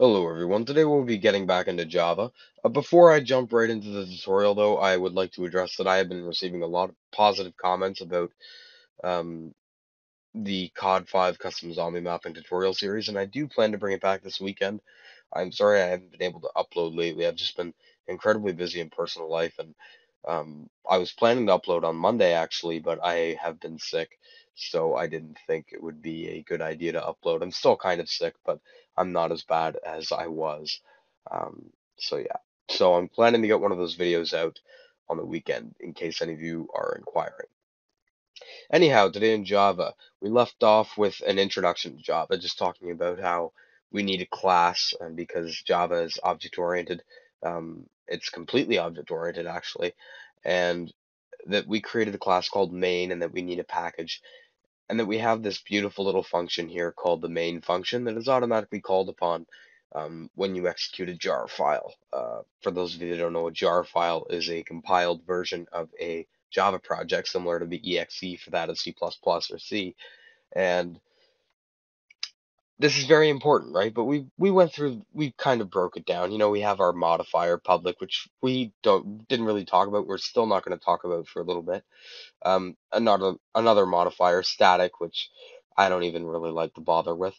Hello everyone, today we'll be getting back into Java. Before I jump right into the tutorial though, I would like to address that I have been receiving a lot of positive comments about um, the COD 5 custom zombie mapping tutorial series, and I do plan to bring it back this weekend. I'm sorry I haven't been able to upload lately. I've just been incredibly busy in personal life, and I was planning to upload on Monday actually, but I have been sick, so I didn't think it would be a good idea to upload. I'm still kind of sick, but I'm not as bad as I was. So yeah, so I'm planning to get one of those videos out on the weekend in case any of you are inquiring. Anyhow, today in Java, we left off with an introduction to Java, just talking about how we need a class, and because Java is object-oriented, it's completely object-oriented actually, and that we created a class called main, and that we need a package, and that we have this beautiful little function here called the main function that is automatically called upon when you execute a jar file. For those of you that don't know, a jar file is a compiled version of a Java project, similar to the exe for that of C++ or C. And this is very important, right? But we kind of broke it down. We have our modifier public, which we didn't really talk about. We're still not going to talk about for a little bit. Another modifier, static, which I don't even really like to bother with.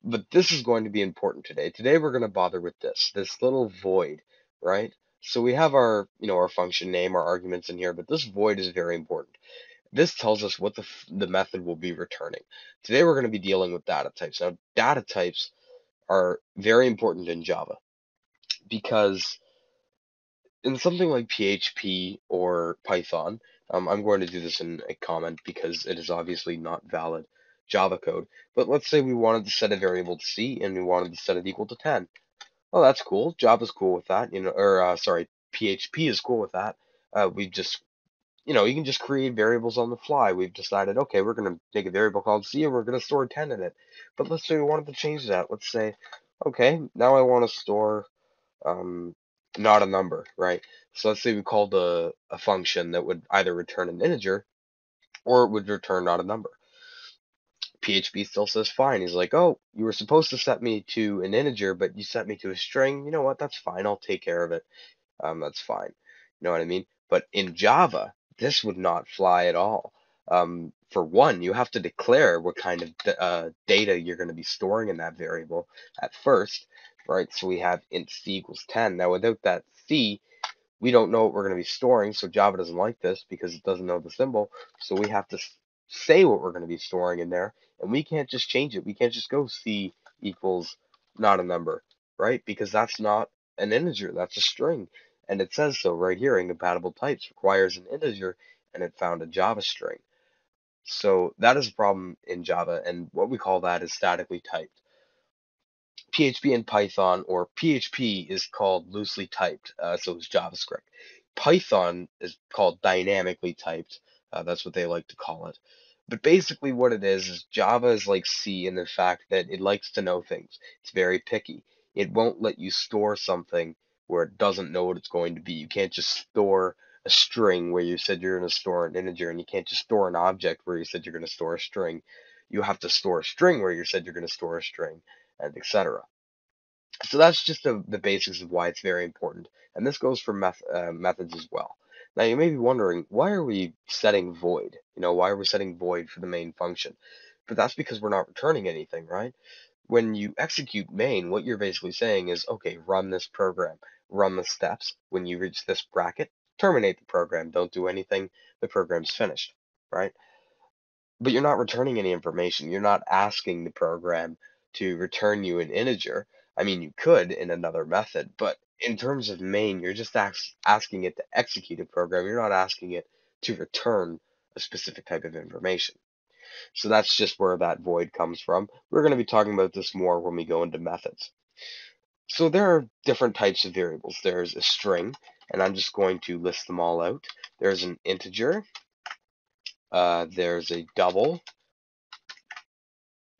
But this is going to be important today. Today we're going to bother with this little void, right? So we have our function name, our arguments in here, but this void is very important. This tells us what the method will be returning. Today we're going to be dealing with data types. Now, data types are very important in Java because in something like PHP or Python, I'm going to do this in a comment because it is obviously not valid Java code. But let's say we wanted to set a variable to C and we wanted to set it equal to 10. Well, that's cool. Java's cool with that, or sorry, PHP is cool with that. We just, you can just create variables on the fly. We've decided, okay, we're going to make a variable called C and we're going to store 10 in it. But let's say we wanted to change that. Let's say, okay, now I want to store um, not a number, right? So let's say we called a function that would either return an integer or it would return not a number. PHP still says fine. He's like, oh, you were supposed to set me to an integer, but you set me to a string. You know what? That's fine. I'll take care of it. That's fine. You know what I mean? But in Java, this would not fly at all. For one, you have to declare what kind of data you're going to be storing in that variable at first, right? So we have int c equals 10. Now, without that c, we don't know what we're going to be storing, so Java doesn't like this because it doesn't know the symbol. So we have to say what we're going to be storing in there, and we can't just change it. We can't just go c equals not a number, right? Because that's not an integer, that's a string. And it says so right here, incompatible types requires an integer, and it found a Java string. So that is a problem in Java, and what we call that is statically typed. PHP and Python, or PHP is called loosely typed, so is JavaScript. Python is called dynamically typed. That's what they like to call it. But basically, what it is Java is like C in the fact that it likes to know things. It's very picky. It won't let you store something where it doesn't know what it's going to be. You can't just store a string where you said you're going to store an integer, and you can't just store an object where you said you're going to store a string. You have to store a string where you said you're going to store a string, and etc. So that's just the basics of why it's very important. And this goes for methods as well. Now you may be wondering, why are we setting void? Why are we setting void for the main function? But that's because we're not returning anything, right? When you execute main, what you're basically saying is, okay, run this program, run the steps. When you reach this bracket, terminate the program. Don't do anything. The program's finished, right? But you're not returning any information. You're not asking the program to return you an integer. I mean, you could in another method, but in terms of main, you're just asking it to execute a program. You're not asking it to return a specific type of information. So that's just where that void comes from. We're going to be talking about this more when we go into methods. So there are different types of variables. There's a string, and I'm just going to list them all out. There's an integer, there's a double,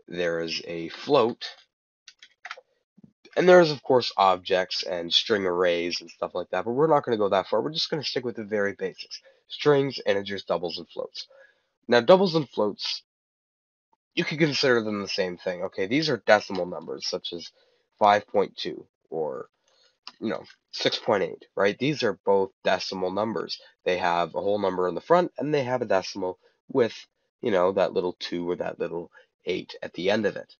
there is a float, and there's of course objects and string arrays and stuff like that, but we're not going to go that far. We're just going to stick with the very basics. Strings, integers, doubles, and floats. Now, doubles and floats, you could consider them the same thing. Okay, these are decimal numbers, such as 5.2 or 6.8, right? These are both decimal numbers. They have a whole number in the front and they have a decimal with, that little 2 or that little 8 at the end of it.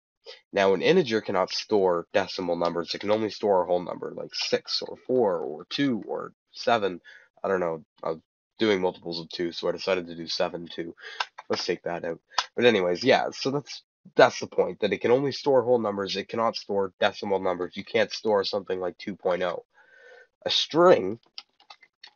Now, an integer cannot store decimal numbers. It can only store a whole number, like 6 or 4 or 2 or 7. I don't know. I was doing multiples of 2, so I decided to do 7 too. Let's take that out. But anyways, yeah, so that's the point, that it can only store whole numbers. It cannot store decimal numbers. You can't store something like 2.0. A string,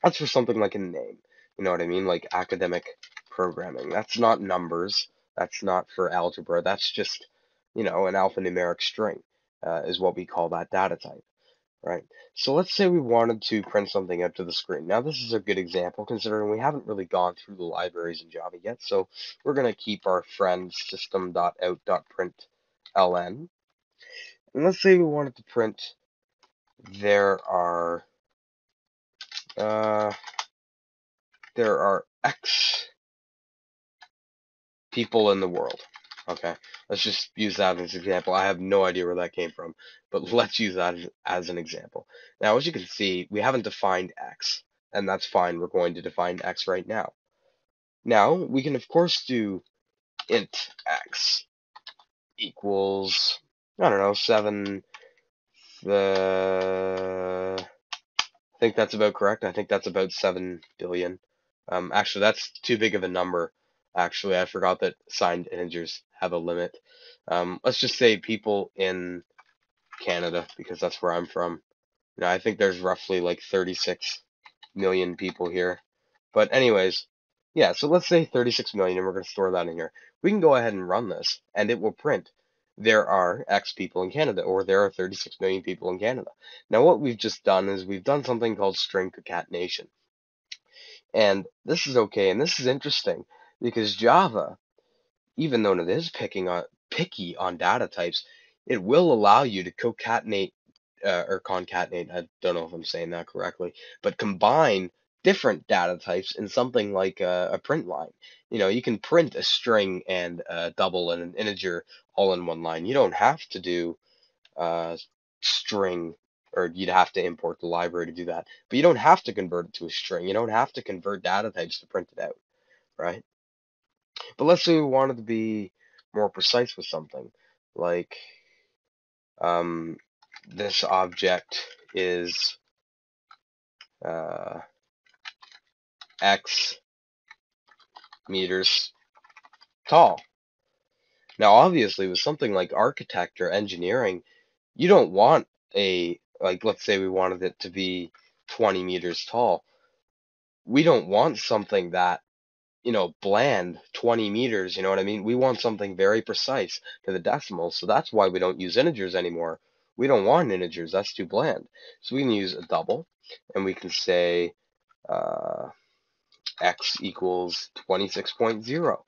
that's for something like a name. You know what I mean? Like academic programming. That's not numbers. That's not for algebra. That's just, an alphanumeric string, is what we call that data type, right? So let's say we wanted to print something out to the screen. Now this is a good example considering we haven't really gone through the libraries in Java yet. So we're going to keep our friend system.out.println. And let's say we wanted to print there are uh, X people in the world. Okay, let's just use that as an example. I have no idea where that came from, but let's use that as an example. Now, as you can see, we haven't defined X, and that's fine. We're going to define X right now. Now, we can, of course, do int X equals, I don't know, 7, I think that's about correct. I think that's about 7 billion. Actually, that's too big of a number. Actually, I forgot that signed integers have a limit. Let's just say people in Canada, because that's where I'm from. I think there's roughly like 36 million people here. But anyways, yeah, so let's say 36 million, and we're going to store that in here. We can go ahead and run this, and it will print there are X people in Canada, or there are 36 million people in Canada. Now, what we've just done is we've done something called string concatenation. And this is okay, and this is interesting, because Java, even though it is picky on data types, it will allow you to concatenate, or concatenate, I don't know if I'm saying that correctly, but combine different data types in something like a print line. You can print a string and a double and an integer all in one line. You don't have to do string, or you'd have to import the library to do that. But you don't have to convert it to a string. You don't have to convert data types to print it out, right? But let's say we wanted to be more precise with something, like this object is uh, X meters tall. Now, obviously, with something like architect or engineering, you don't want like, let's say we wanted it to be 20 meters tall. We don't want something that, bland, 20 meters, you know what I mean? We want something very precise to the decimal, so that's why we don't use integers anymore. We don't want integers, that's too bland. So we can use a double, and we can say X equals 26.0,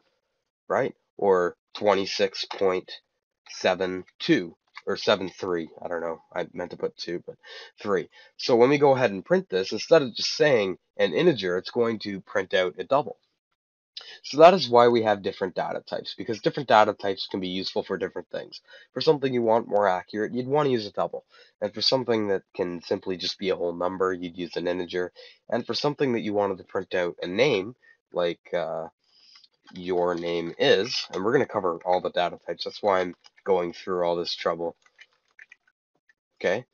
right? Or 26.72 or 73. I don't know. I meant to put 2, but 3. So when we go ahead and print this, instead of just saying an integer, it's going to print out a double. So that is why we have different data types, because different data types can be useful for different things. For something you want more accurate, you'd want to use a double. And for something that can simply just be a whole number, you'd use an integer. And for something that you wanted to print out a name, like your name is, and we're going to cover all the data types. That's why I'm going through all this trouble. Okay.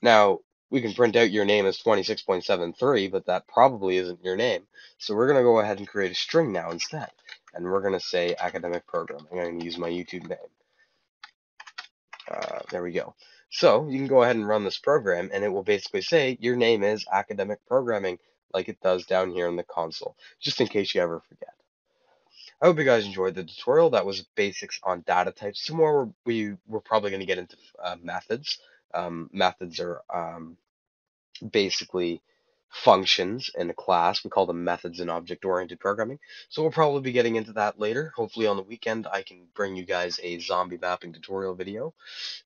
Now, we can print out your name as 26.73, but that probably isn't your name. So we're going to go ahead and create a string now instead. And we're going to say academic programming. I'm going to use my YouTube name. There we go. So you can go ahead and run this program, and it will basically say your name is academic programming, like it does down here in the console, just in case you ever forget. I hope you guys enjoyed the tutorial. That was basics on data types. Tomorrow we're probably going to get into methods. Methods are basically functions in a class. We call them methods in object-oriented programming. So we'll probably be getting into that later. Hopefully on the weekend I can bring you guys a zombie mapping tutorial video,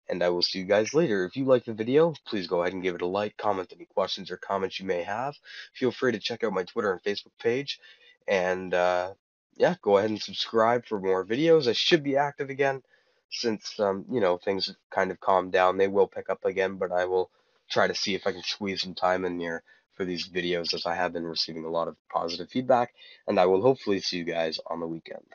and I will see you guys later. If you like the video, please go ahead and give it a like, comment any questions or comments you may have. Feel free to check out my Twitter and Facebook page, and yeah, go ahead and subscribe for more videos. I should be active again, since things have kind of calmed down, they will pick up again, but I will try to see if I can squeeze some time in here for these videos as I have been receiving a lot of positive feedback, and I will hopefully see you guys on the weekend.